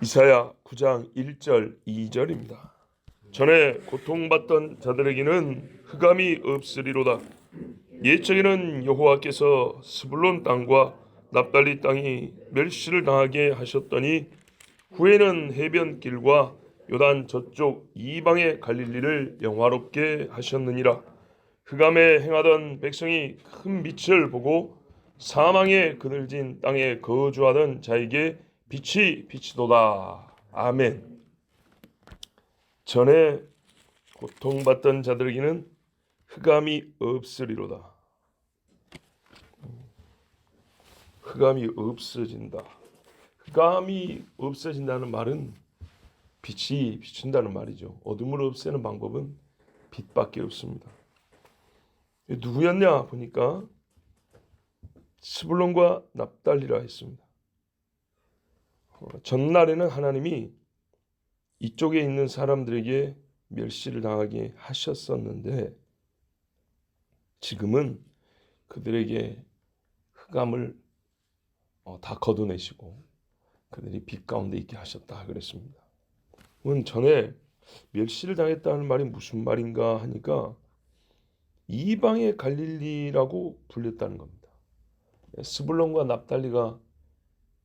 이사야 9장 1절 2절입니다. 전에 고통받던 자들에게는 흑암이 없으리로다. 옛적에는 여호와께서 스불론 땅과 납달리 땅이 멸시를 당하게 하셨더니 후에는 해변길과 요단 저쪽 이방의 갈릴리를 영화롭게 하셨느니라. 흑암에 행하던 백성이 큰 빛을 보고 사망에 그늘진 땅에 거주하던 자에게 빛이 비치도다. 아멘. 전에 고통받던 자들에게는 흑암이 없으리로다. 흑암이 없어진다. 흑암이 없어진다는 말은 빛이 비춘다는 말이죠. 어둠을 없애는 방법은 빛밖에 없습니다. 누구였냐 보니까 스불론과 납달리라 했습니다. 전날에는 하나님이 이쪽에 있는 사람들에게 멸시를 당하게 하셨었는데 지금은 그들에게 흑암을 다 걷어내시고 그들이 빛 가운데 있게 하셨다 그랬습니다. 전에 멸시를 당했다는 말이 무슨 말인가 하니까 이방의 갈릴리라고 불렸다는 겁니다. 스불론과 납달리가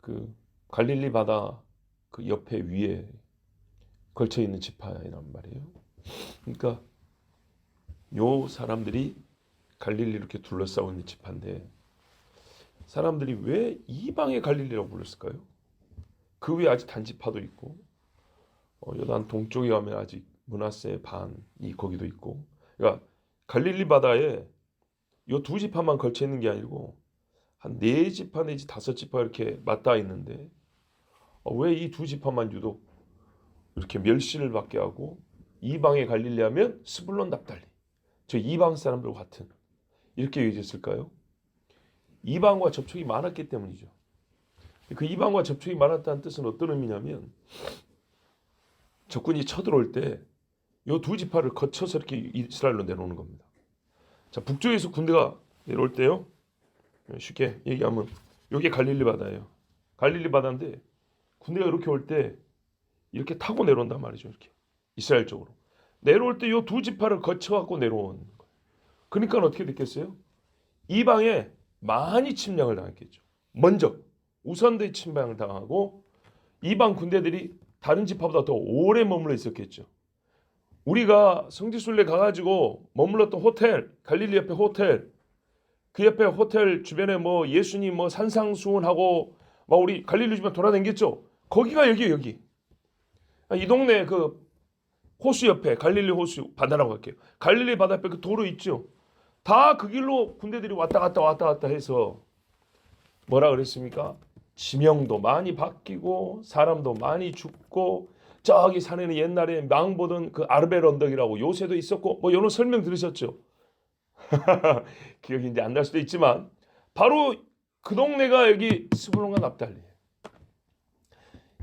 그 갈릴리 바다 그 옆에 위에 걸쳐 있는 지파이란 말이에요. 그러니까 요 사람들이 갈릴리 이렇게 둘러싸고 있는 지파인데 사람들이 왜 이방의 갈릴리라고 불렀을까요? 그 위에 아직 단지파도 있고 요단 동쪽에 가면 아직 므낫세 반이 거기도 있고, 그러니까 갈릴리 바다에 요 두 지파만 걸쳐 있는 게 아니고 한 네 지파 내지 다섯 지파 이렇게 맞닿아 있는데 왜 이 두 지파만 유독 이렇게 멸시를 받게 하고 이방의 갈릴리 하면 스불론 납달리 저 이방 사람들과 같은 이렇게 여겨졌을까요? 이방과 접촉이 많았기 때문이죠. 그 이방과 접촉이 많았다는 뜻은 어떤 의미냐면 적군이 쳐들어올 때 요 두 지파를 거쳐서 이렇게 이스라엘로 내려오는 겁니다. 자, 북쪽에서 군대가 내려올 때요, 쉽게 얘기하면 여기 갈릴리 바다예요. 갈릴리 바다인데 군대가 이렇게 올 때 이렇게 타고 내려온단 말이죠. 이렇게 이스라엘 쪽으로 내려올 때 요 두 지파를 거쳐갖고 내려온 거예요. 그러니까 어떻게 됐겠어요? 이방에 많이 침략을 당했겠죠. 먼저 우선대 침략을 당하고 이방 군대들이 다른 지파보다 더 오래 머물러 있었겠죠. 우리가 성지순례 가가지고 머물렀던 호텔, 갈릴리 옆에 호텔, 그 옆에 호텔 주변에 뭐 예수님 뭐 산상수훈하고 막 우리 갈릴리 주변 돌아다녔겠죠. 거기가 여기예요, 여기. 이 동네 그 호수 옆에 갈릴리 호수 바다라고 할게요. 갈릴리 바다 옆에 그 도로 있죠. 다 그 길로 군대들이 왔다 갔다 해서 뭐라 그랬습니까? 지명도 많이 바뀌고 사람도 많이 죽고 저기 산에는 옛날에 망보던 그 아르벨 언덕이라고 요새도 있었고 뭐 이런 설명 들으셨죠? 기억이 이제 안 날 수도 있지만 바로 그 동네가 여기 스불론과 납달리.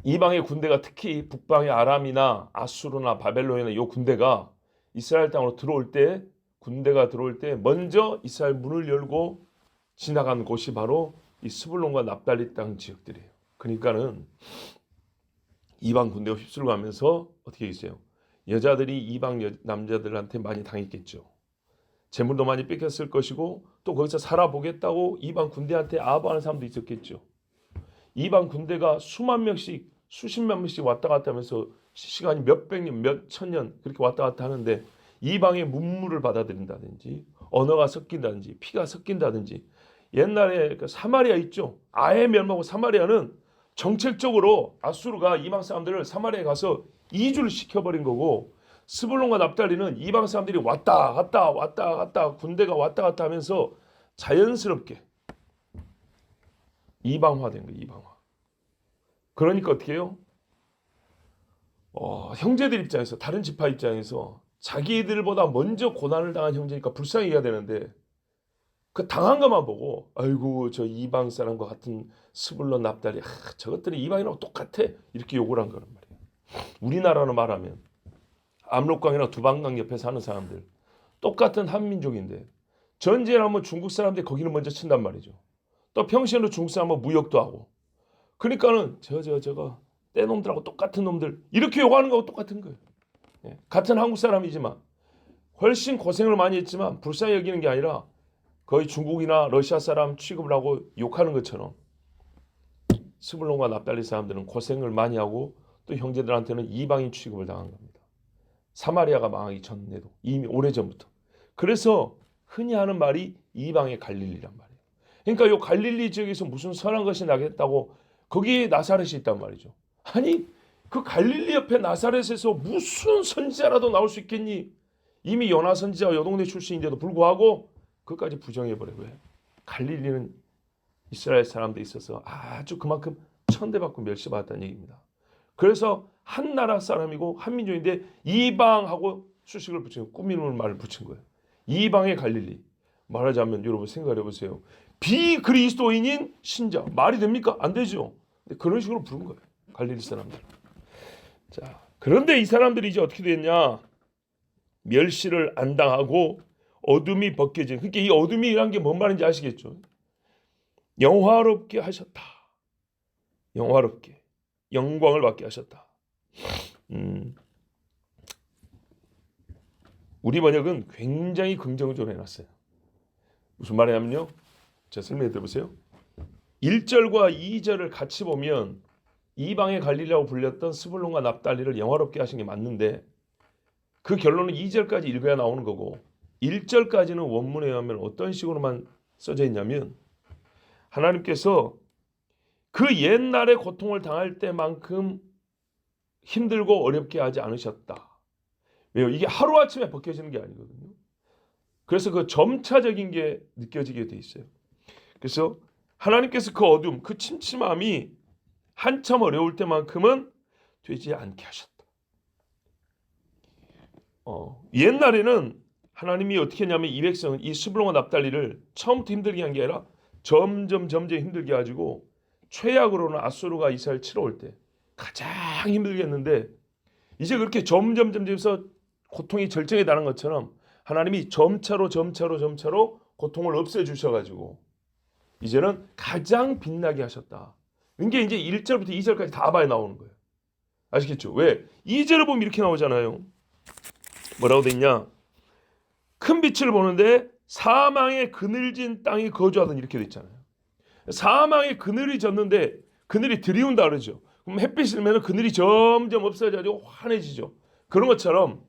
이방의 군대가 특히 북방의 아람이나 아수르나 바벨론이나 이 군대가 이스라엘 땅으로 들어올 때 군대가 들어올 때 먼저 이스라엘 문을 열고 지나간 곳이 바로 이 스불론과 납달리 땅 지역들이에요. 그러니까는 이방 군대가 휩쓸고 가면서 어떻게 했어요? 여자들이 이방 남자들한테 많이 당했겠죠. 재물도 많이 뺏겼을 것이고 또 거기서 살아보겠다고 이방 군대한테 아부하는 사람도 있었겠죠. 이방 군대가 수만 명씩 수십만 명씩 왔다 갔다 하면서 시간이 몇백 년, 몇천 년 그렇게 왔다 갔다 하는데 이방의 문물을 받아들인다든지 언어가 섞인다든지 피가 섞인다든지 옛날에 그 사마리아 있죠. 아예 멸망하고 사마리아는 정책적으로 아수르가 이방 사람들을 사마리아에 가서 이주를 시켜버린 거고 스불론과 납달리는 이방 사람들이 왔다 갔다 군대가 왔다 갔다 하면서 자연스럽게 이방화된 거예요. 이방화. 그러니까 어떻게 해요? 형제들 입장에서 다른 지파 입장에서 자기들보다 먼저 고난을 당한 형제니까 불쌍히 해야 되는데 그 당한 것만 보고 아이고 저 이방 사람과 같은 스불론 납달리 저것들이 이방이랑 똑같아 이렇게 욕을 한 거란 말이에요. 우리나라로 말하면 압록강이나 두방강 옆에 사는 사람들 똑같은 한민족인데 전쟁을 하면 중국 사람들이 거기를 먼저 친단 말이죠. 또 평시에는 중국 사람은 무역도 하고 그러니까는 저거 떼놈들하고 똑같은 놈들 이렇게 욕하는 거하고 똑같은 거예요. 예. 같은 한국 사람이지만 훨씬 고생을 많이 했지만 불쌍히 여기는 게 아니라 거의 중국이나 러시아 사람 취급을 하고 욕하는 것처럼 스불론과 납달리 사람들은 고생을 많이 하고 또 형제들한테는 이방인 취급을 당한 겁니다. 사마리아가 망하기 전에도 이미 오래전부터. 그래서 흔히 하는 말이 이방의 갈릴리란 말이에요. 그러니까 이 갈릴리 지역에서 무슨 선한 것이 나겠다고 거기에 나사렛이 있단 말이죠. 아니 그 갈릴리 옆에 나사렛에서 무슨 선지자라도 나올 수 있겠니? 이미 요나 선지자가 요 동네 출신인데도 불구하고 그것까지 부정해버려. 왜? 갈릴리는 이스라엘 사람들에 있어서 아주 그만큼 천대받고 멸시받았다는 얘기입니다. 그래서 한 나라 사람이고 한 민족인데 이방하고 수식을 붙인 꾸미는 말을 붙인 거예요. 이방의 갈릴리. 말하자면 여러분 생각해 보세요. 비그리스도인인 신자. 말이 됩니까? 안 되죠. 근데 그런 식으로 부른 거예요. 갈릴리 사람들. 자, 그런데 이 사람들이 이제 어떻게 됐냐? 멸시를 안 당하고 어둠이 벗겨진. 그러니까 이 어둠이란 게 뭔 말인지 아시겠죠? 영화롭게 하셨다. 영화롭게. 영광을 받게 하셨다. 우리 번역은 굉장히 긍정적으로 해놨어요. 무슨 말이냐면요. 제가 설명해 드려보세요. 1절과 2절을 같이 보면 이방의 갈릴리라고 불렸던 스불론과 납달리를 영화롭게 하신 게 맞는데 그 결론은 2절까지 읽어야 나오는 거고 1절까지는 원문에 의하면 어떤 식으로만 써져 있냐면 하나님께서 그 옛날에 고통을 당할 때만큼 힘들고 어렵게 하지 않으셨다. 왜요? 이게 하루아침에 벗겨지는 게 아니거든요. 그래서 그 점차적인 게 느껴지게 돼 있어요. 그래서 하나님께서 그 어둠, 그 침침함이 한참 어려울 때만큼은 되지 않게 하셨다. 옛날에는 하나님이 어떻게 했냐면 이 백성은 이 스불론과 납달리를 처음부터 힘들게 한 게 아니라 점점 힘들게 가지고 최악으로는 아수르가 이스라엘 치러 올 때 가장 힘들게 했는데 이제 그렇게 점점해서 고통이 절정에 달한 것처럼 하나님이 점차로 고통을 없애주셔가지고 이제는 가장 빛나게 하셨다. 이게 이제 1절부터 2절까지 다 봐야 나오는 거예요. 아시겠죠? 왜? 2절을 보면 이렇게 나오잖아요. 뭐라고 돼 있냐? 큰 빛을 보는데 사망의 그늘진 땅에 거주하던 이렇게 돼 있잖아요. 사망의 그늘이 졌는데 그늘이 들이운다 그러죠. 그럼 햇빛이 들면 그늘이 점점 없어져가지고 환해지죠. 그런 것처럼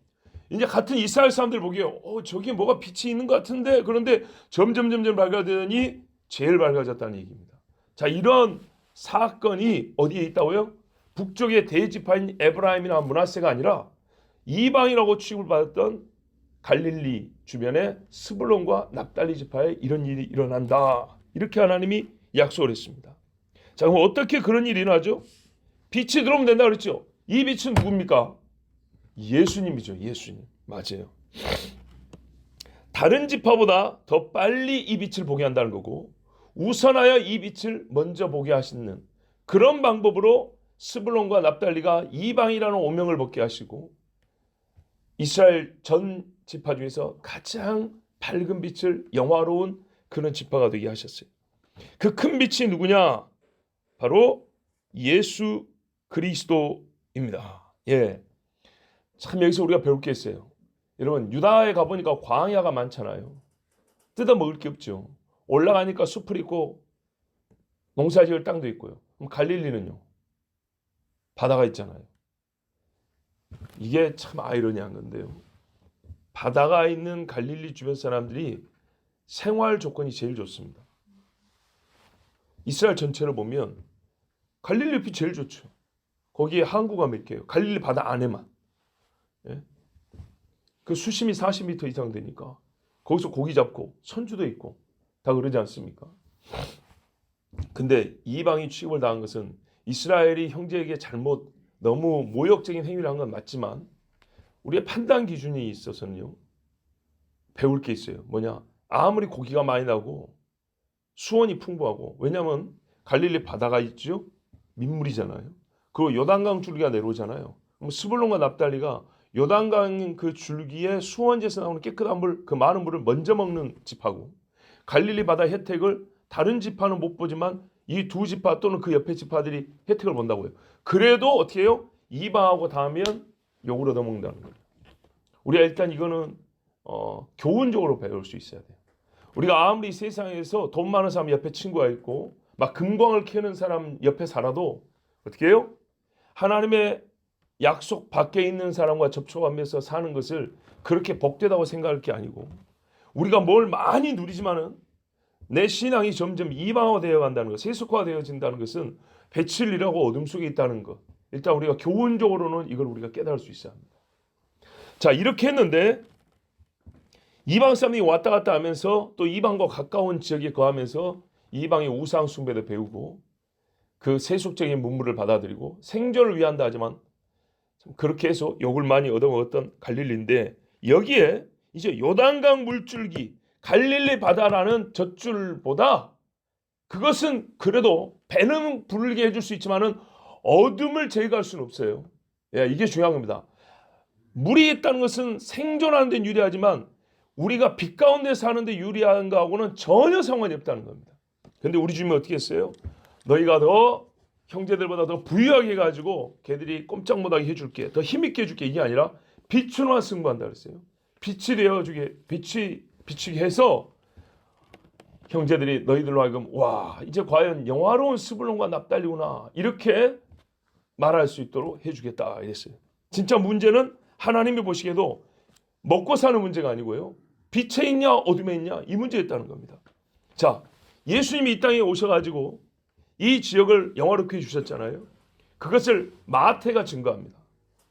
이제 같은 이스라엘 사람들 보기에 저기에 뭐가 빛이 있는 것 같은데 그런데 점점 밝아지더니 제일 밝아졌다는 얘기입니다. 자, 이런 사건이 어디에 있다고요? 북쪽의 대지파인 에브라임이나 므낫세가 아니라 이방이라고 취급을 받았던 갈릴리 주변의 스불론과 납달리 지파에 이런 일이 일어난다. 이렇게 하나님이 약속을 했습니다. 자, 그럼 어떻게 그런 일이 일어나죠? 빛이 들어오면 된다 그랬죠. 이 빛은 누굽니까? 예수님이죠. 예수님. 맞아요. 다른 지파보다 더 빨리 이 빛을 보게 한다는 거고 우선하여 이 빛을 먼저 보게 하시는 그런 방법으로 스불론과 납달리가 이방이라는 오명을 벗게 하시고 이스라엘 전 지파 중에서 가장 밝은 빛을 영화로운 그런 지파가 되게 하셨어요. 그 큰 빛이 누구냐? 바로 예수 그리스도입니다. 예. 참 여기서 우리가 배울 게 있어요. 여러분 유다에 가보니까 광야가 많잖아요. 뜯어 먹을 게 없죠. 올라가니까 숲을 있고 농사지을 땅도 있고요. 그럼 갈릴리는요? 바다가 있잖아요. 이게 참 아이러니한 건데요. 바다가 있는 갈릴리 주변 사람들이 생활 조건이 제일 좋습니다. 이스라엘 전체를 보면 갈릴리 옆이 제일 좋죠. 거기에 항구가 몇 개예요. 갈릴리 바다 안에만. 예? 그 수심이 40m 이상 되니까 거기서 고기 잡고 선주도 있고 다 그러지 않습니까? 근데 이방이 취급을 당한 것은 이스라엘이 형제에게 잘못 너무 모욕적인 행위를 한 건 맞지만 우리의 판단 기준이 있어서는요. 배울 게 있어요. 뭐냐? 아무리 고기가 많이 나고 수원이 풍부하고 왜냐하면 갈릴리 바다가 있죠. 민물이잖아요. 그리고 요단강 줄기가 내려오잖아요. 그럼 스불론과 납달리가 요단강 그 줄기에 수원지에서 나오는 깨끗한 물, 그 많은 물을 먼저 먹는 지파고 갈릴리 바다 혜택을 다른 지파는 못 보지만 이 두 지파 또는 그 옆에 지파들이 혜택을 본다고요. 그래도 어떻게 해요? 이방하고 닿으면 욕을 얻어먹는다는 거예요. 우리가 일단 이거는 교훈적으로 배울 수 있어야 돼요. 우리가 아무리 세상에서 돈 많은 사람 옆에 친구가 있고 막 금광을 캐는 사람 옆에 살아도 어떻게 해요? 하나님의 약속 밖에 있는 사람과 접촉하면서 사는 것을 그렇게 복되다고 생각할 게 아니고, 우리가 뭘 많이 누리지만은 내 신앙이 점점 이방화되어 간다는 것, 세속화되어진다는 것은 배칠 일하고 어둠 속에 있다는 것, 일단 우리가 교훈적으로는 이걸 우리가 깨달을 수 있어야 합니다. 자, 이렇게 했는데 이방 사람이 왔다 갔다 하면서 또 이방과 가까운 지역에 거하면서 이방의 우상 숭배도 배우고 그 세속적인 문물을 받아들이고 생존을 위한다 하지만 그렇게 해서 욕을 많이 얻어먹었던 갈릴리인데, 여기에 이제 요단강 물줄기 갈릴리 바다라는 젖줄보다 그것은 그래도 배는 부르게 해줄 수 있지만은 어둠을 제거할 수는 없어요. 예, 이게 중요한 겁니다. 물이 있다는 것은 생존하는 데 유리하지만 우리가 빛 가운데 사는 데 유리한 거하고는 전혀 상관이 없다는 겁니다. 근데 우리 주님이 어떻게 했어요? 너희가 더 형제들보다 더 부유하게 해가지고 걔들이 꼼짝 못하게 해줄게, 더 힘있게 해줄게, 이게 아니라 빛으로만 승부한다 그랬어요. 빛이 되어주게, 빛이 비추게 해서 형제들이 너희들로 하여금 와, 이제 과연 영화로운 스불론과 납달리구나 이렇게 말할 수 있도록 해주겠다 이랬어요. 진짜 문제는 하나님이 보시기에도 먹고 사는 문제가 아니고요, 빛에 있냐 어둠에 있냐 이 문제였다는 겁니다. 자, 예수님이 이 땅에 오셔가지고 이 지역을 영화롭게 해주셨잖아요. 그것을 마태가 증거합니다.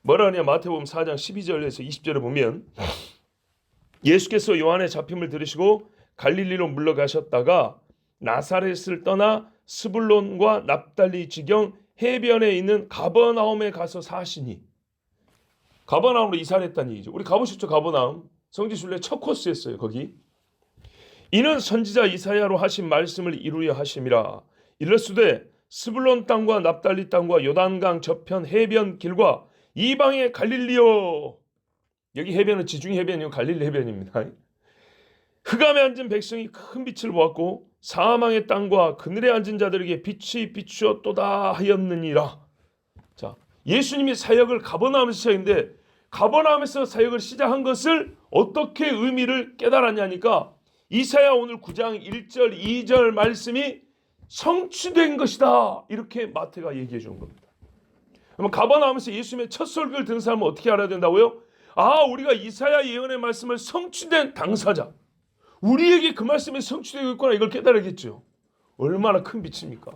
뭐라 하냐, 마태복음 4장 12절에서 20절에 보면 예수께서 요한의 잡힘을 들으시고 갈릴리로 물러가셨다가 나사렛을 떠나 스불론과 납달리 지경 해변에 있는 가버나움에 가서 사시니, 가버나움으로 이사를 했다는 얘기죠. 우리 가보셨죠? 가버나움 성지순례 첫 코스였어요. 거기 이는 선지자 이사야로 하신 말씀을 이루려 하심이라. 이르시되 스불론 땅과 납달리 땅과 요단강 저편 해변 길과 이방의 갈릴리여. 여기 해변은 지중해 해변이요 갈릴리 해변입니다. 흑암에 앉은 백성이 큰 빛을 보았고 사망의 땅과 그늘에 앉은 자들에게 빛이 비추었도다 하였느니라. 자, 예수님이 사역을 가버나움에서 시작했는데 가버나움에서 사역을 시작한 것을 어떻게 의미를 깨달았냐니까 이사야 오늘 9장 1절 2절 말씀이 성취된 것이다 이렇게 마태가 얘기해 주는 겁니다. 그러면 가버나움에서 예수님의 첫 설교를 듣는 사람은 어떻게 알아야 된다고요? 아, 우리가 이사야 예언의 말씀을 성취된 당사자, 우리에게 그 말씀이 성취되고 있구나 이걸 깨달았겠죠. 얼마나 큰 빛입니까?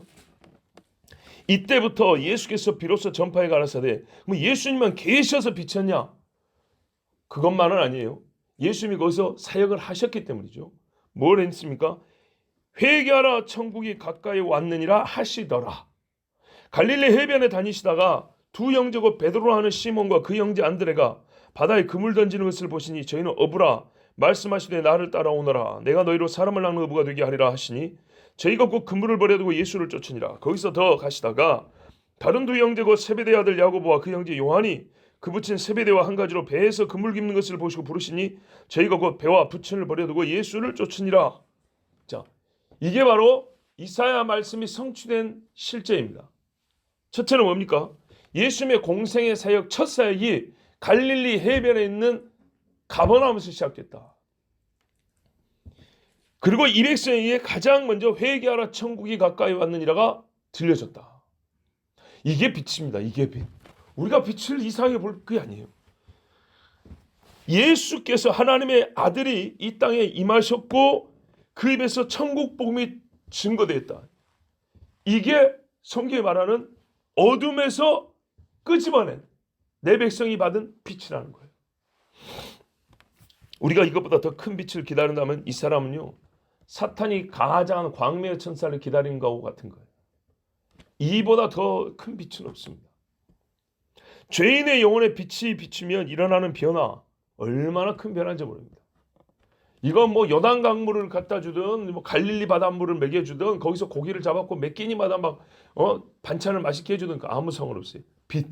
이때부터 예수께서 비로소 전파에 가라사대, 뭐 예수님만 계셔서 빛이었냐? 그것만은 아니에요. 예수님이 거기서 사역을 하셨기 때문이죠. 뭘 했습니까? 회개하라 천국이 가까이 왔느니라 하시더라. 갈릴리 해변에 다니시다가 두 형제 곧 베드로 하는 시몬과 그 형제 안드레가 바다에 그물 던지는 것을 보시니 저희는 어부라 말씀하시되 나를 따라오너라 내가 너희로 사람을 낚는 어부가 되게 하리라 하시니 저희가 곧 그물을 버려두고 예수를 쫓으니라. 거기서 더 가시다가 다른 두 형제 곧 세베대 아들 야고보와 그 형제 요한이 그 부친 세베대와 한 가지로 배에서 그물 깁는 것을 보시고 부르시니 저희가 곧 배와 부친을 버려두고 예수를 쫓으니라. 자, 이게 바로 이사야 말씀이 성취된 실제입니다. 첫째는 뭡니까? 예수님의 공생의 사역 첫 사역이 갈릴리 해변에 있는 가버나움에서 시작됐다. 그리고 이 백성에게 가장 먼저 회개하라 천국이 가까이 왔느니라가 들려졌다. 이게 빛입니다. 이게 빛. 우리가 빛을 이상하게 볼 게 아니에요. 예수께서 하나님의 아들이 이 땅에 임하셨고 그 입에서 천국 복음이 증거되었다. 이게 성경이 말하는 어둠에서 끄집어낸 내 백성이 받은 빛이라는 거예요. 우리가 이것보다 더 큰 빛을 기다린다면 이 사람은요, 사탄이 가장한 광명의 천사를 기다리는 것과 같은 거예요. 이보다 더 큰 빛은 없습니다. 죄인의 영혼에 빛이 비추면 일어나는 변화, 얼마나 큰 변화인지 모릅니다. 이건 뭐 요단 강물을 갖다 주든 뭐 갈릴리 바닷물을 먹여주든 거기서 고기를 잡았고 몇 끼니마다 막 반찬을 맛있게 해주든 아무 상관없어요. 빛.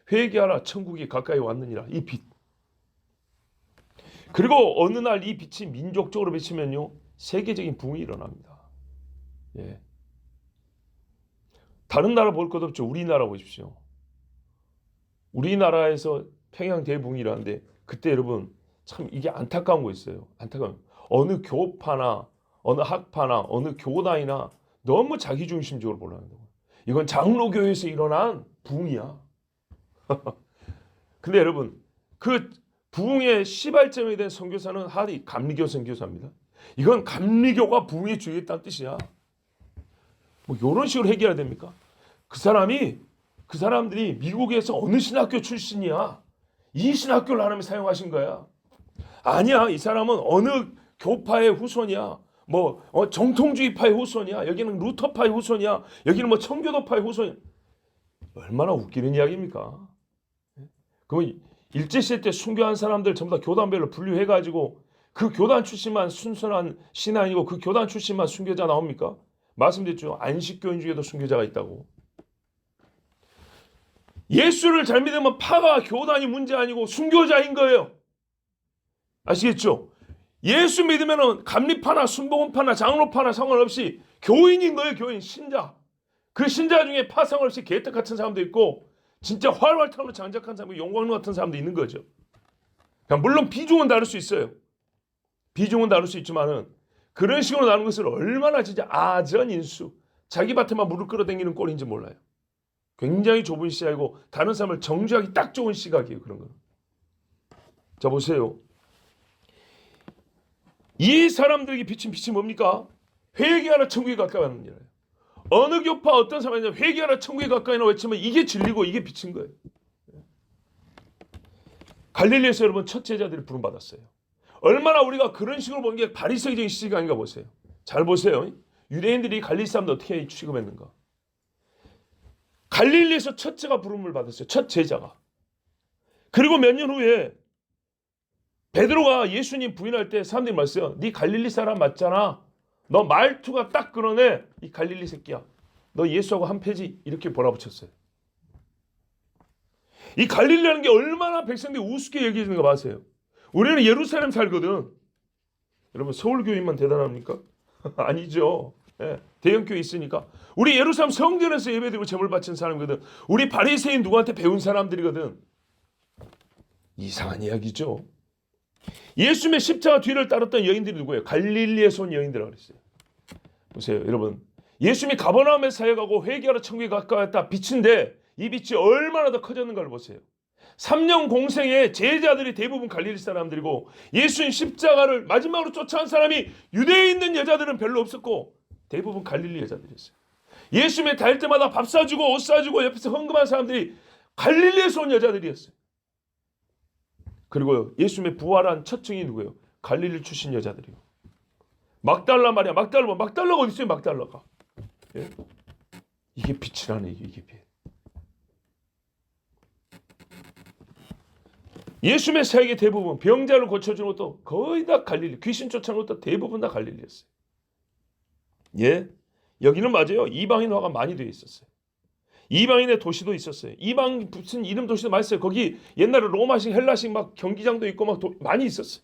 회개하라 천국이 가까이 왔느니라. 이 빛. 그리고 어느 날 이 빛이 민족적으로 비치면요 세계적인 붕이 일어납니다. 예. 다른 나라 볼 것 없죠. 우리나라 보십시오. 우리나라에서 평양 대붕이라는데 그때 여러분 참 이게 안타까운 거 있어요. 안타까운 어느 교파나 어느 학파나 어느 교단이나 너무 자기중심적으로 보려는 거예요. 이건 장로교에서 일어난 부흥이야. 근데 여러분 그 부흥의 시발점이 된 선교사는 하리 감리교 선교사입니다. 이건 감리교가 부흥에 주의했다는 뜻이야. 뭐 이런 식으로 해결해야 됩니까? 그 사람들이 미국에서 어느 신학교 출신이야. 이 신학교를 하나님이 사용하신 거야. 아니야, 이 사람은 어느 교파의 후손이야. 뭐 정통주의파의 후손이야. 여기는 루터파의 후손이야. 여기는 뭐 청교도파의 후손이야. 얼마나 웃기는 이야기입니까? 그러면 일제시대 때 순교한 사람들 전부 다 교단별로 분류해가지고 그 교단 출신만 순수한 신앙이고 그 교단 출신만 순교자 나옵니까? 말씀드렸죠. 안식교인 중에도 순교자가 있다고. 예수를 잘 믿으면 파가 교단이 문제 아니고 순교자인 거예요. 아시겠죠? 예수 믿으면 감리파나 순복음파나 장로파나 상관없이 교인인 거예요. 교인, 신자. 그 신자 중에 파 상관없이 개떡 같은 사람도 있고 진짜 활활타로 장작한 사람, 용광로 같은 사람도 있는 거죠. 물론 비중은 다를 수 있어요. 비중은 다를 수 있지만은 그런 식으로 나누는 것을 얼마나 진짜 아전인수, 자기 밭에만 물을 끌어당기는 꼴인지 몰라요. 굉장히 좁은 시야이고 다른 사람을 정죄하기 딱 좋은 시각이에요. 그런 거. 자 보세요. 이 사람들에게 비친 빛이 뭡니까? 회개하라 천국에 가까워하는 일이에요. 어느 교파 어떤 사람이냐 회개하라 천국에 가까이나 외치면 이게 진리고 이게 빛인 거예요. 갈릴리에서 여러분 첫 제자들이 부름받았어요. 얼마나 우리가 그런 식으로 보는 게 바리새적인 시각인가 보세요. 잘 보세요. 유대인들이 갈릴리 사람들 어떻게 취급했는가. 갈릴리에서 첫째가 부름을 받았어요. 첫 제자가. 그리고 몇 년 후에 베드로가 예수님 부인할 때 사람들이 말했어요. 네 갈릴리 사람 맞잖아. 너 말투가 딱 그러네. 이 갈릴리 새끼야. 너 예수하고 한패지. 이렇게 몰아붙였어요. 이 갈릴리라는 게 얼마나 백성들이 우습게 여기는가 봐세요. 우리는 예루살렘 살거든. 여러분 서울교인만 대단합니까? 아니죠. 예, 대형교회 있으니까. 우리 예루살렘 성전에서 예배드리고 제물 바치는 사람이거든. 우리 바리새인 누구한테 배운 사람들이거든. 이상한 이야기죠. 예수님의 십자가 뒤를 따랐던 여인들이 누구예요? 갈릴리에서 온 여인들이라고 그랬어요. 보세요 여러분. 예수님이 가버나움에 사역하고 회개하러 천국에 가까웠다. 빛인데 이 빛이 얼마나 더 커졌는가를 보세요. 3년 공생에 제자들이 대부분 갈릴리 사람들이고 예수님 십자가를 마지막으로 쫓아온 사람이 유대에 있는 여자들은 별로 없었고 대부분 갈릴리 여자들이었어요. 예수님의 달 때마다 밥 사주고 옷 사주고 옆에서 헌금한 사람들이 갈릴리에서 온 여자들이었어요. 그리고 예수님의 부활한 첫 증이 누구예요? 갈릴리 출신 여자들이요. 막달라 말이야. 막달라가 어디 있어요? 막달라가. 예? 이게 빛이라네. 이게 빛. 예수님의 사역의 대부분 병자를 고쳐주는 것도 거의 다 갈릴리. 귀신 쫓아오는 것도 대부분 다 갈릴리였어요. 예? 여기는 맞아요. 이방인화가 많이 되어 있었어요. 이방인의 도시도 있었어요. 이방 무슨 이름 도시도 많이 있어요. 거기 옛날에 로마식, 헬라식 막 경기장도 있고 막 많이 있었어요.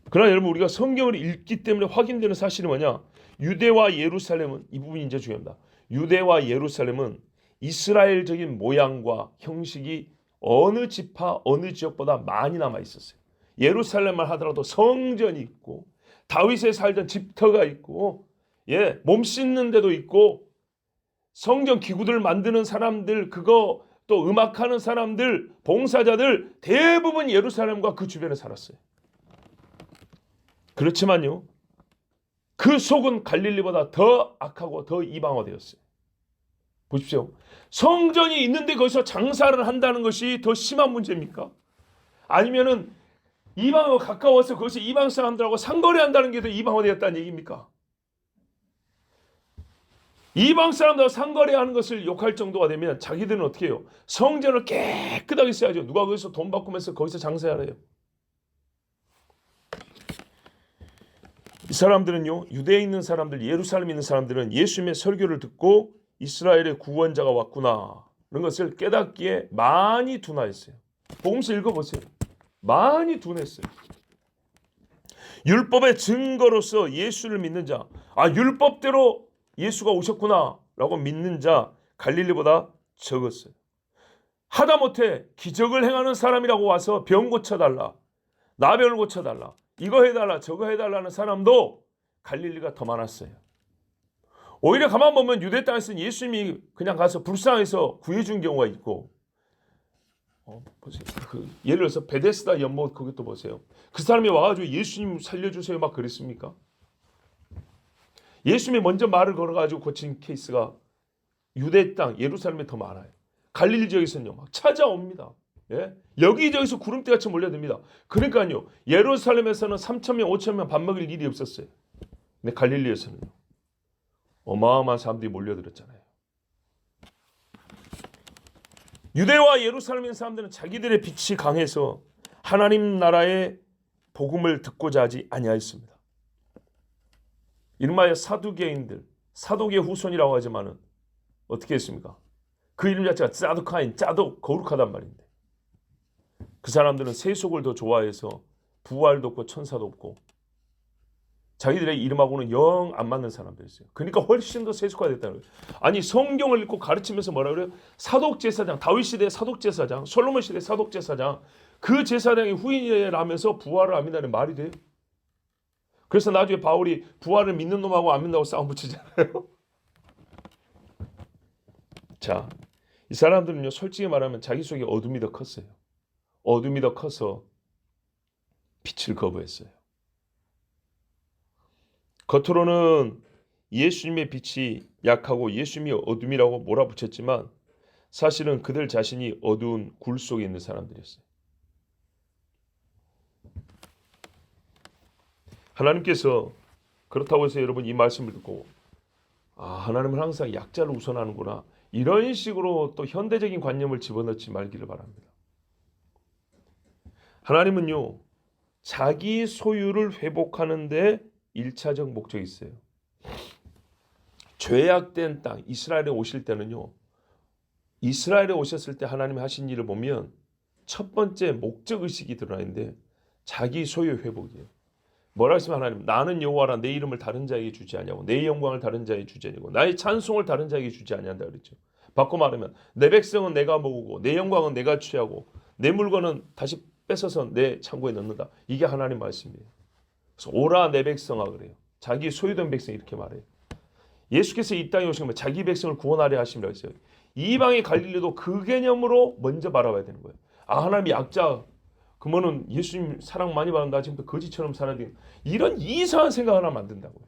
그러나 여러분 우리가 성경을 읽기 때문에 확인되는 사실이 뭐냐? 유대와 예루살렘은 이 부분이 이제 중요합니다. 유대와 예루살렘은 이스라엘적인 모양과 형식이 어느 지파 어느 지역보다 많이 남아 있었어요. 예루살렘만 하더라도 성전이 있고 다윗의 살던 집터가 있고 예, 몸 씻는 데도 있고 성전 기구들 만드는 사람들 그거 또 음악하는 사람들 봉사자들 대부분 예루살렘과 그 주변에 살았어요. 그렇지만요. 그 속은 갈릴리보다 더 악하고 더 이방화되었어요. 보십시오. 성전이 있는데 거기서 장사를 한다는 것이 더 심한 문제입니까? 아니면은 이방하고 가까워서 거기서 이방 사람들하고 상거래한다는 게 더 이방화되었다는 얘기입니까? 이방 사람들하고 상거래하는 것을 욕할 정도가 되면 자기들은 어떻게 해요? 성전을 깨끗하게 써야죠. 누가 거기서 돈 바꾸면서 거기서 장사하래요. 이 사람들은요. 유대에 있는 사람들, 예루살렘에 있는 사람들은 예수님의 설교를 듣고 이스라엘의 구원자가 왔구나 이런 것을 깨닫기에 많이 둔하였어요. 복음서 읽어보세요. 많이 둔했어요. 율법의 증거로서 예수를 믿는 자. 율법대로 예수가 오셨구나. 라고 믿는 자 갈릴리보다 적었어요. 하다못해 기적을 행하는 사람이라고 와서 병 고쳐달라, 나병을 고쳐달라, 이거 해달라 저거 해달라는 사람도 갈릴리가 더 많았어요. 오히려 가만 보면 유대 땅에서는 예수님이 그냥 가서 불쌍해서 구해준 경우가 있고, 보세요. 예를 들어서 베데스다 연못 그것도 보세요. 그 사람이 와가지고 예수님 살려주세요 막 그랬습니까? 예수님이 먼저 말을 걸어가지고 고친 케이스가 유대 땅 예루살렘에 더 많아요. 갈릴리 지역에서는요 막 찾아옵니다. 예? 여기저기서 구름대같이 몰려듭니다. 그러니까요 예루살렘에서는 3,000명 5,000명 밥 먹일 일이 없었어요. 근데 갈릴리에서는요 어마어마한 사람들이 몰려들었잖아요. 유대와 예루살렘의 사람들은 자기들의 빛이 강해서 하나님 나라의 복음을 듣고자 하지 아니하였습니다. 이른바 사두개인들, 사독의 후손이라고 하지만은 어떻게 했습니까? 그 이름 자체가 짜두카인, 짜도 거룩하단 말인데 그 사람들은 세속을 더 좋아해서 부활도 없고 천사도 없고 자기들의 이름하고는 영 안 맞는 사람들이었어요. 그러니까 훨씬 더 세속화됐다는 거예요. 아니 성경을 읽고 가르치면서 뭐라 그래요? 사독제사장, 다윗 시대 사독제사장, 솔로몬 시대 사독제사장, 그 제사장이 후인이라면서 부활을 안 믿는다는 말이 돼요? 그래서 나중에 바울이 부활을 믿는 놈하고 안 믿는다고 싸움 붙이잖아요. 자, 이 사람들은요 솔직히 말하면 자기 속에 어둠이 더 컸어요. 어둠이 더 커서 빛을 거부했어요. 겉으로는 예수님의 빛이 약하고 예수님이 어둠이라고 몰아붙였지만 사실은 그들 자신이 어두운 굴 속에 있는 사람들이었어요. 하나님께서 그렇다고 해서 여러분 이 말씀을 듣고 하나님은 항상 약자를 우선하는구나 이런 식으로 또 현대적인 관념을 집어넣지 말기를 바랍니다. 하나님은요 자기 소유를 회복하는 데 1차적 목적이 있어요. 죄악된 땅 이스라엘에 오실 때는요 이스라엘에 오셨을 때 하나님이 하신 일을 보면 첫 번째 목적의식이 드러나 있는데 자기 소유 회복이에요. 뭐라 했으면 하나님 나는 여호와라 내 이름을 다른 자에게 주지 아니하고 내 영광을 다른 자에게 주지 아니하고 나의 찬송을 다른 자에게 주지 아니한다 그랬죠. 바꿔 말하면 내 백성은 내가 모으고 내 영광은 내가 취하고 내 물건은 다시 뺏어서 내 창고에 넣는다. 이게 하나님 말씀이에요. 그래서 오라 내 백성아 그래요. 자기 소유된 백성 이렇게 말해요. 예수께서 이 땅에 오신 건 자기 백성을 구원하려 하심이라고 했어요. 이방의 갈릴리도 그 개념으로 먼저 바라봐야 되는 거예요. 하나님이 약자 그러면은 예수님 사랑 많이 받는다 지금부터 거지처럼 살아야 되는 이런 이상한 생각을 하면 안 된다고요.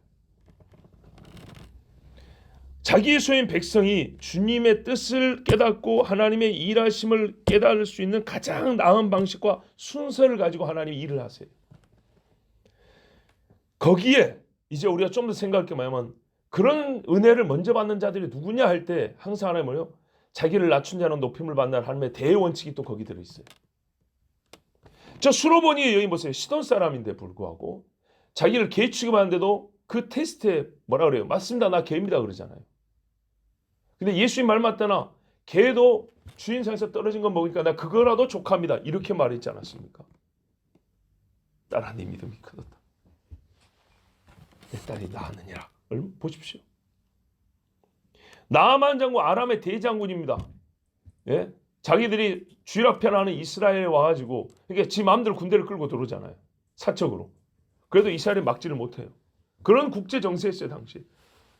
자기의 소유인 백성이 주님의 뜻을 깨닫고 하나님의 일하심을 깨달을 수 있는 가장 나은 방식과 순서를 가지고 하나님이 일을 하세요. 거기에 이제 우리가 좀 더 생각할 게 뭐냐면 그런 은혜를 먼저 받는 자들이 누구냐 할 때 항상 하나님 뭐요? 자기를 낮춘 자는 높임을 받는 하나님의 대원칙이 또 거기 들어있어요. 저 수로보니 여인 보세요. 시돈 사람인데 불구하고 자기를 개 취급하는데도 그 테스트에 뭐라 그래요? 맞습니다. 나 개입니다 그러잖아요. 근데 예수님 말 맞다나 개도 주인상에서 떨어진 거 먹으니까 나 그거라도 족합니다. 이렇게 말했지 않았습니까? 딸아 네 믿음이 크다. 내 딸이 나았느니라. 보십시오. 나아만 장군 아람의 대장군입니다. 예? 자기들이 쥐락펴라하는 이스라엘에 와가지고 그러니까 지 마음대로 군대를 끌고 들어오잖아요. 사적으로. 그래도 이스라엘이 막지를 못해요. 그런 국제 정세였어요 당시.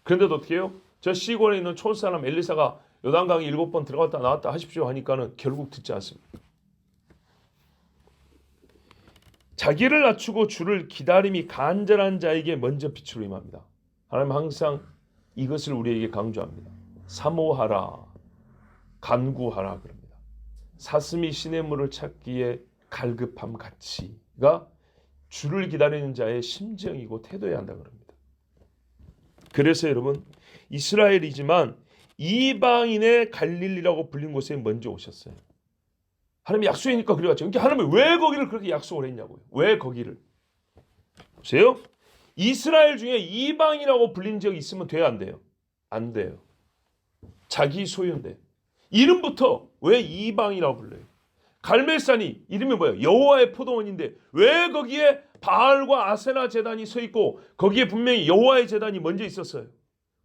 그런데도 어떻게 해요? 저 시골에 있는 촌사람 엘리사가 요단강에 7번 들어갔다 나왔다 하십시오 하니까는 결국 듣지 않습니다. 자기를 낮추고 주를 기다림이 간절한 자에게 먼저 빛으로 임합니다. 하나님 항상 이것을 우리에게 강조합니다. 사모하라, 간구하라 그럽니다. 사슴이 시냇물을 찾기에 갈급함 같이가 주를 기다리는 자의 심정이고 태도여야 한다 그럽니다. 그래서 여러분 이스라엘이지만 이방인의 갈릴리라고 불린 곳에 먼저 오셨어요. 하나님이 약속이니까 그래갔죠. 그러니까 하나님이 왜 거기를 그렇게 약속을 했냐고요. 왜 거기를. 보세요. 이스라엘 중에 이방이라고 불린 적이 있으면 돼요 안 돼요? 안 돼요. 자기 소유인데. 이름부터 왜 이방이라고 불러요? 갈멜산이 이름이 뭐예요? 여호와의 포도원인데 왜 거기에 바알과 아세나 제단이 서 있고 거기에 분명히 여호와의 제단이 먼저 있었어요.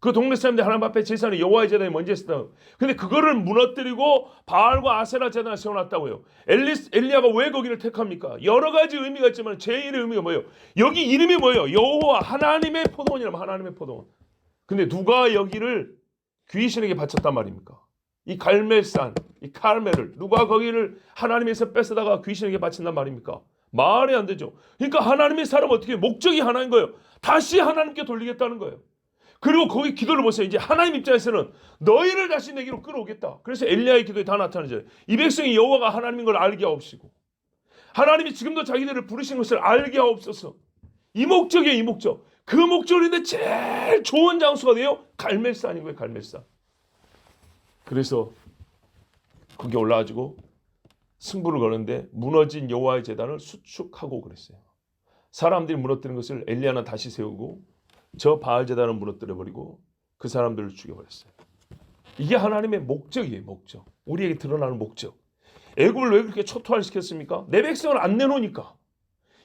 그 동네 사람들이 하나님 앞에 제사는 여호와의 제단이 먼저 했었다. 근데 그거를 무너뜨리고 바알과 아세라 제단을 세워놨다고요. 엘리야가 왜 거기를 택합니까? 여러 가지 의미가 있지만 제1의 의미가 뭐예요? 여기 이름이 뭐예요? 여호와 하나님의 포도원이라면 하나님의 포도원. 근데 누가 여기를 귀신에게 바쳤단 말입니까? 이 갈멜산, 이 카르멜을 누가 거기를 하나님에서 뺏어다가 귀신에게 바친단 말입니까? 말이 안 되죠. 그러니까 하나님의 사람 어떻게 목적이 하나인 거예요. 다시 하나님께 돌리겠다는 거예요. 그리고 거기 기도를 보세요. 이제 하나님 입장에서는 너희를 다시 내게로 끌어오겠다. 그래서 엘리야의 기도에 다 나타나죠. 이 백성이 여호와가 하나님인 걸 알게 하옵시고 하나님이 지금도 자기들을 부르신 것을 알게 하옵소서. 이 목적이에요. 이 목적. 그 목적으로 인데 제일 좋은 장소가 돼요. 갈멜산인 거예요. 갈멜산. 그래서 거기 올라가지고 승부를 거는데 무너진 여호와의 제단을 수축하고 그랬어요. 사람들이 무너뜨린 것을 엘리야는 다시 세우고 저 바알 제단을 무너뜨려버리고 그 사람들을 죽여버렸어요. 이게 하나님의 목적이에요. 목적. 우리에게 드러나는 목적. 애굽을 왜 그렇게 초토화시켰습니까? 내 백성을 안 내놓으니까.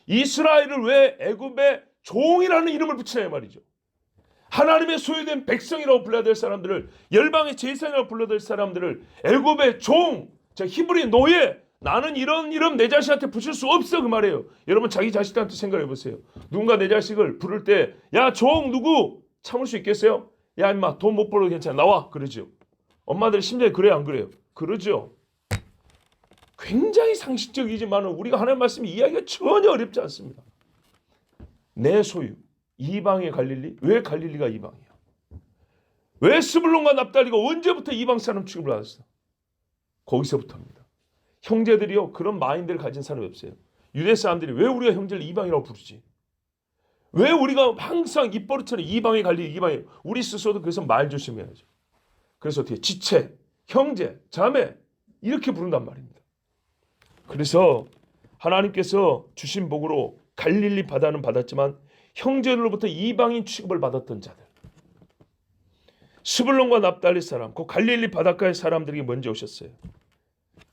이스라엘을 왜 애굽의 종이라는 이름을 붙이냐 말이죠. 하나님의 소유된 백성이라고 불러야 될 사람들을, 열방의 제사장이라고 불러야 될 사람들을 애굽의 종, 저 히브리 노예, 나는 이런 이름 내 자식한테 붙일 수 없어 그 말이에요. 여러분 자기 자식한테 생각해 보세요. 누군가 내 자식을 부를 때 야 종 누구 참을 수 있겠어요? 야 임마 돈 못 벌어도 괜찮아 나와 그러죠. 엄마들이 심장이 그래요 안 그래요? 그러죠. 굉장히 상식적이지만 우리가 하나님 말씀 이야기가 전혀 어렵지 않습니다. 내 소유 이방의 갈릴리. 왜 갈릴리가 이방이야? 왜 스불론과 납달리가 언제부터 이방 사람 취급을 받았어? 거기서부터입니다. 형제들이요 그런 마인드를 가진 사람이 없어요. 유대 사람들이 왜 우리가 형제를 이방이라고 부르지? 왜 우리가 항상 입버릇처럼 이방의 갈릴리 이방이, 우리 스스로도 그래서 말 조심해야죠. 그래서 어떻게 지체, 형제, 자매 이렇게 부른단 말입니다. 그래서 하나님께서 주신 복으로 갈릴리 바다는 받았지만 형제들로부터 이방인 취급을 받았던 자들, 스불론과 납달리 사람, 그 갈릴리 바닷가의 사람들이 먼저 오셨어요.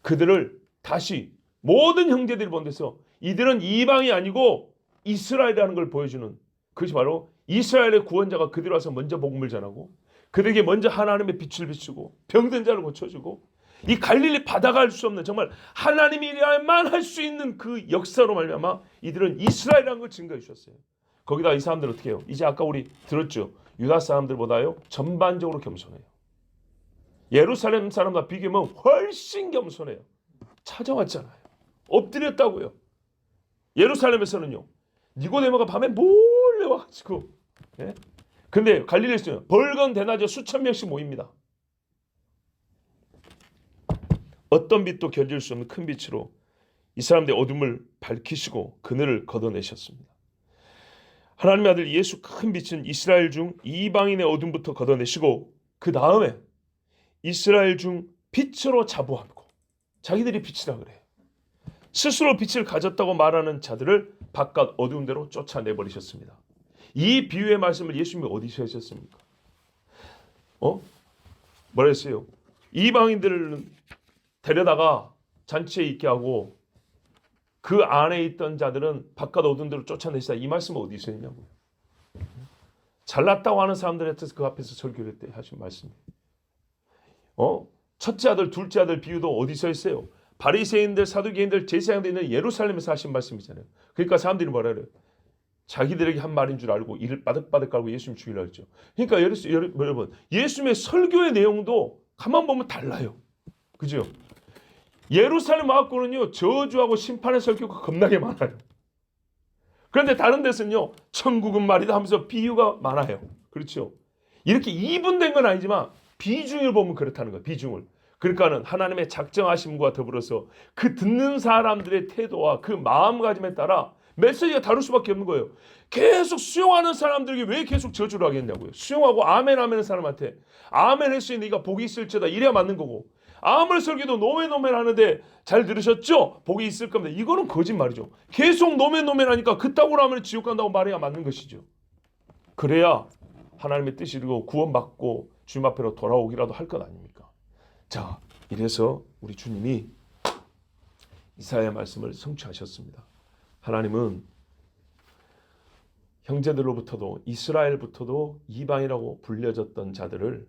그들을 다시 모든 형제들이 본 데서 이들은 이방이 아니고 이스라엘이라는 걸 보여주는, 그것이 바로 이스라엘의 구원자가 그들 와서 먼저 복음을 전하고 그들에게 먼저 하나님의 빛을 비추고 병든 자를 고쳐주고 이 갈릴리 바다가 할 수 없는 정말 하나님이라만 할 수 있는 그 역사로 말미암아 이들은 이스라엘이라는 걸 증거해 주셨어요. 거기다 이 사람들 어떻게 해요? 이제 아까 우리 들었죠. 유다 사람들보다요 전반적으로 겸손해요. 예루살렘 사람과 비교하면 훨씬 겸손해요. 찾아왔잖아요. 엎드렸다고요. 예루살렘에서는요 니고데모가 밤에 몰래 와가지고, 예? 근데 갈릴리에서는 벌건 대낮에 수천 명씩 모입니다. 어떤 빛도 견딜 수 없는 큰 빛으로 이 사람들의 어둠을 밝히시고 그늘을 걷어내셨습니다. 하나님의 아들 예수 큰 빛은 이스라엘 중 이방인의 어둠부터 걷어내시고 그 다음에 이스라엘 중 빛으로 자부하고, 자기들이 빛이라 그래요. 스스로 빛을 가졌다고 말하는 자들을 바깥 어두운 데로 쫓아내버리셨습니다. 이 비유의 말씀을 예수님이 어디서 하셨습니까? 뭐라 했어요? 이방인들을 데려다가 잔치에 있게 하고 그 안에 있던 자들은 바깥 어두운 데로 쫓아내시다. 이 말씀은 어디서 했냐고요. 잘났다고 하는 사람들한테 그 앞에서 설교를 했대 하신 말씀이에요. 첫째 아들, 둘째 아들 비유도 어디서 했어요? 바리새인들, 사두개인들, 제사장들 있는 예루살렘에서 하신 말씀이잖아요. 그러니까 사람들이 뭐라 그래요? 자기들에게 한 말인 줄 알고 이를 바득바득 깔고 예수님 죽이려 했죠. 그러니까 여러분 예수님의 설교의 내용도 가만 보면 달라요. 그죠? 예루살렘 와갖고는요 저주하고 심판의 설교가 겁나게 많아요. 그런데 다른 데서는요 천국은 말이다 하면서 비유가 많아요. 그렇죠? 이렇게 이분된 건 아니지만 비중을 보면 그렇다는 거예요. 비중을. 그러니까는 하나님의 작정하심과 더불어서 그 듣는 사람들의 태도와 그 마음가짐에 따라 메시지가 다를 수밖에 없는 거예요. 계속 수용하는 사람들에게 왜 계속 저주를 하겠냐고요. 수용하고 아멘 하는 사람한테 아멘 했으니 네가 복이 있을지어다 이래야 맞는 거고, 아무리 설교도 노멘 하는데 잘 들으셨죠? 복이 있을 겁니다. 이거는 거짓말이죠. 계속 노멘 하니까 그따구로 하면 지옥 간다고 말해야 맞는 것이죠. 그래야 하나님의 뜻이 이루고 구원받고 주님 앞으로 돌아오기라도 할 것 아닙니까? 자, 이래서 우리 주님이 이사야의 말씀을 성취하셨습니다. 하나님은 형제들로부터도 이스라엘부터도 이방이라고 불려졌던 자들을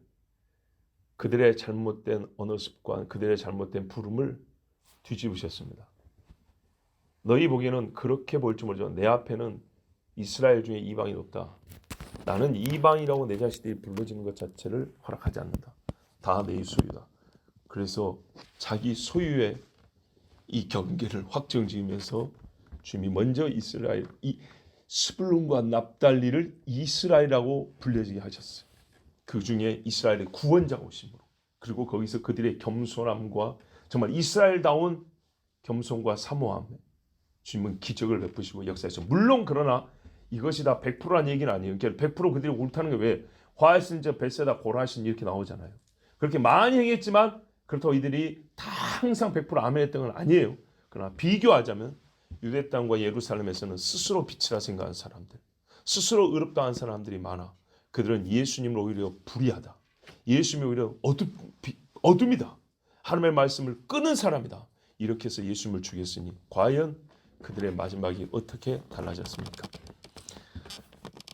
그들의 잘못된 언어 습관, 그들의 잘못된 부름을 뒤집으셨습니다. 너희 보기에는 그렇게 볼지 모르지만 내 앞에는 이스라엘 중에 이방이 없다. 나는 이방이라고 내 자식들이 불러지는 것 자체를 허락하지 않는다. 다 내 소유다. 그래서 자기 소유의 이 경계를 확정지으면서 주님이 먼저 이스라엘, 이 스불론과 납달리를 이스라엘이라고 불려지게 하셨어요. 그 중에 이스라엘의 구원자가 오심으로, 그리고 거기서 그들의 겸손함과 정말 이스라엘다운 겸손과 사모함, 주님은 기적을 베푸시고 역사에서, 물론 그러나 이것이 다 100%란 얘기는 아니에요. 그러니까 100% 그들이 옳다는 게 왜 화하신 저 벳세다 고라신 이렇게 나오잖아요. 그렇게 많이 행했지만 그렇다고 이들이 다 항상 100% 아멘 했던 건 아니에요. 그러나 비교하자면 유대 땅과 예루살렘에서는 스스로 빛이라 생각하는 사람들, 스스로 의롭다한 사람들이 많아. 그들은 예수님을 오히려 불의하다. 예수님이 오히려 어둠이다. 하나님의 말씀을 끄는 사람이다. 이렇게 해서 예수님을 죽였으니 과연 그들의 마지막이 어떻게 달라졌습니까?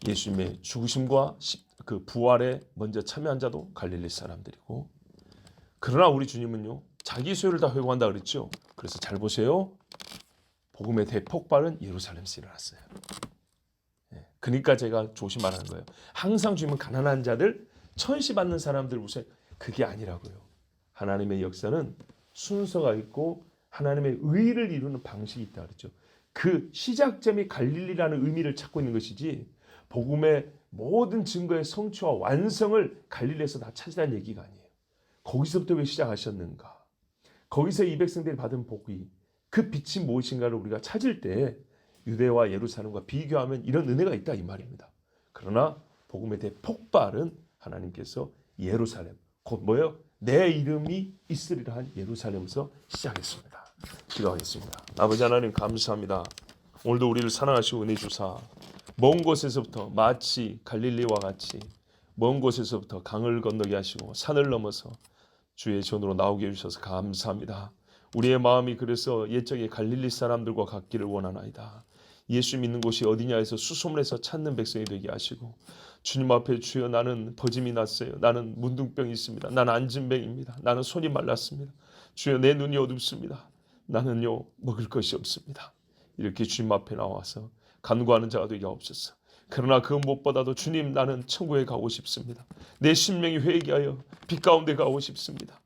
예수님의 죽으심과 그 부활에 먼저 참여한 자도 갈릴리 사람들이고, 그러나 우리 주님은요 자기 소유를 다 회고한다 그랬죠. 그래서 잘 보세요. 복음의 대폭발은 예루살렘에서 일어났어요. 그러니까 제가 조심하라는 거예요. 항상 주님은 가난한 자들, 천시 받는 사람들 우선, 그게 아니라고요. 하나님의 역사는 순서가 있고 하나님의 의를 이루는 방식이 있다 그랬죠. 그 시작점이 갈릴리라는 의미를 찾고 있는 것이지 복음의 모든 증거의 성취와 완성을 갈릴리에서 다 찾으라는 얘기가 아니에요. 거기서부터 왜 시작하셨는가? 거기서 이 백성들이 받은 복이, 그 빛이 무엇인가를 우리가 찾을 때 유대와 예루살렘과 비교하면 이런 은혜가 있다 이 말입니다. 그러나 복음의 대폭발은 하나님께서 예루살렘, 곧 뭐예요? 내 이름이 있으리라 한 예루살렘에서 시작했습니다. 기도하겠습니다. 아버지 하나님 감사합니다. 오늘도 우리를 사랑하시고 은혜 주사 먼 곳에서부터 마치 갈릴리와 같이 먼 곳에서부터 강을 건너게 하시고 산을 넘어서 주의 전으로 나오게 해주셔서 감사합니다. 우리의 마음이 그래서 옛적의 갈릴리 사람들과 같기를 원하나이다. 예수 믿는 곳이 어디냐 해서 수소문해서 찾는 백성이 되게 하시고, 주님 앞에 주여 나는 버짐이 났어요. 나는 문둥병이 있습니다. 나는 안진뱅입니다. 나는 손이 말랐습니다. 주여 내 눈이 어둡습니다. 나는요 먹을 것이 없습니다. 이렇게 주님 앞에 나와서 간구하는 자가 되게 하옵소서. 그러나 그 무엇보다도 주님 나는 천국에 가고 싶습니다. 내 심령이 회개하여 빛 가운데 가고 싶습니다.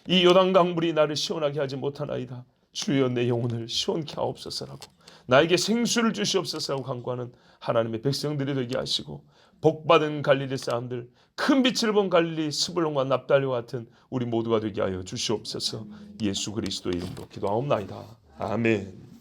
이 요단강 물이 나를 시원하게 하지 못하나이다. 주여 내 영혼을 시원케 하옵소서라고, 나에게 생수를 주시옵소서라고 간구하는 하나님의 백성들이 되게 하시고, 복받은 갈릴리 사람들, 큰 빛을 본 갈릴리 스불론과 납달리와 같은 우리 모두가 되게 하여 주시옵소서. 예수 그리스도의 이름으로 기도하옵나이다. 아멘.